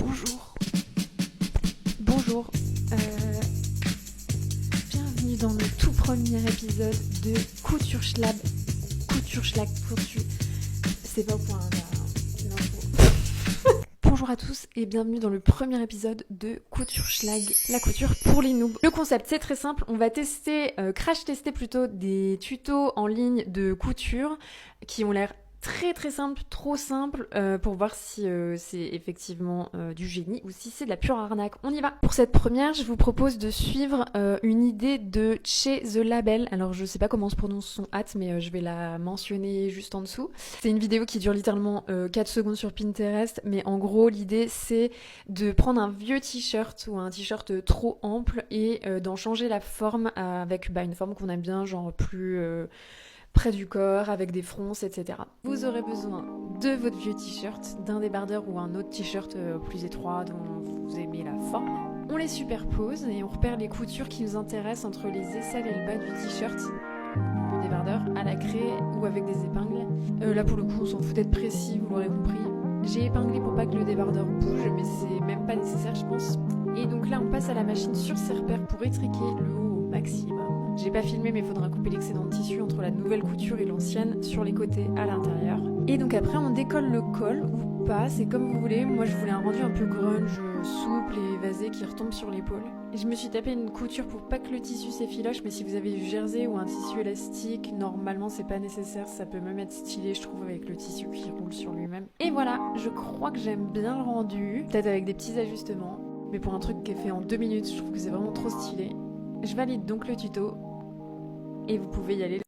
Bonjour. Bonjour. Bienvenue dans le tout premier épisode de Couture Schlab. Couture Schlag, couture. C'est pas au point là. Bonjour à tous et bienvenue dans le premier épisode de Couture Schlag, la couture pour les noobs. Le concept c'est très simple, on va crash tester plutôt des tutos en ligne de couture qui ont l'air très simple, trop simple pour voir si c'est effectivement du génie ou si c'est de la pure arnaque. On y va. Pour cette première, je vous propose de suivre une idée de Chez The Label. Alors je sais pas comment on se prononce son hâte, mais je vais la mentionner juste en dessous. C'est une vidéo qui dure littéralement 4 secondes sur Pinterest, mais en gros l'idée c'est de prendre un vieux t-shirt ou un t-shirt trop ample et d'en changer la forme avec une forme qu'on aime bien, genre plus près du corps, avec des fronces, etc. Vous aurez besoin de votre vieux t-shirt, d'un débardeur ou un autre t-shirt plus étroit dont vous aimez la forme. On les superpose et on repère les coutures qui nous intéressent entre les aisselles et le bas du t-shirt, le débardeur, à la craie ou avec des épingles. Là pour le coup on s'en fout d'être précis, vous l'aurez compris. J'ai épinglé pour pas que le débardeur bouge, mais c'est même pas nécessaire je pense. Et donc là on passe à la machine sur ses repères pour étriquer le haut au maximum. J'ai pas filmé mais il faudra couper l'excédent de tissu entre la nouvelle couture et l'ancienne sur les côtés à l'intérieur. Et donc après on décolle le col ou pas, c'est comme vous voulez. Moi je voulais un rendu un peu grunge, souple et évasé qui retombe sur l'épaule. Et je me suis tapé une couture pour pas que le tissu s'effiloche, mais si vous avez du jersey ou un tissu élastique, normalement c'est pas nécessaire, ça peut même être stylé je trouve avec le tissu qui roule sur lui-même. Et voilà, je crois que j'aime bien le rendu, peut-être avec des petits ajustements, mais pour un truc qui est fait en 2 minutes, je trouve que c'est vraiment trop stylé. Je valide donc le tuto et vous pouvez y aller.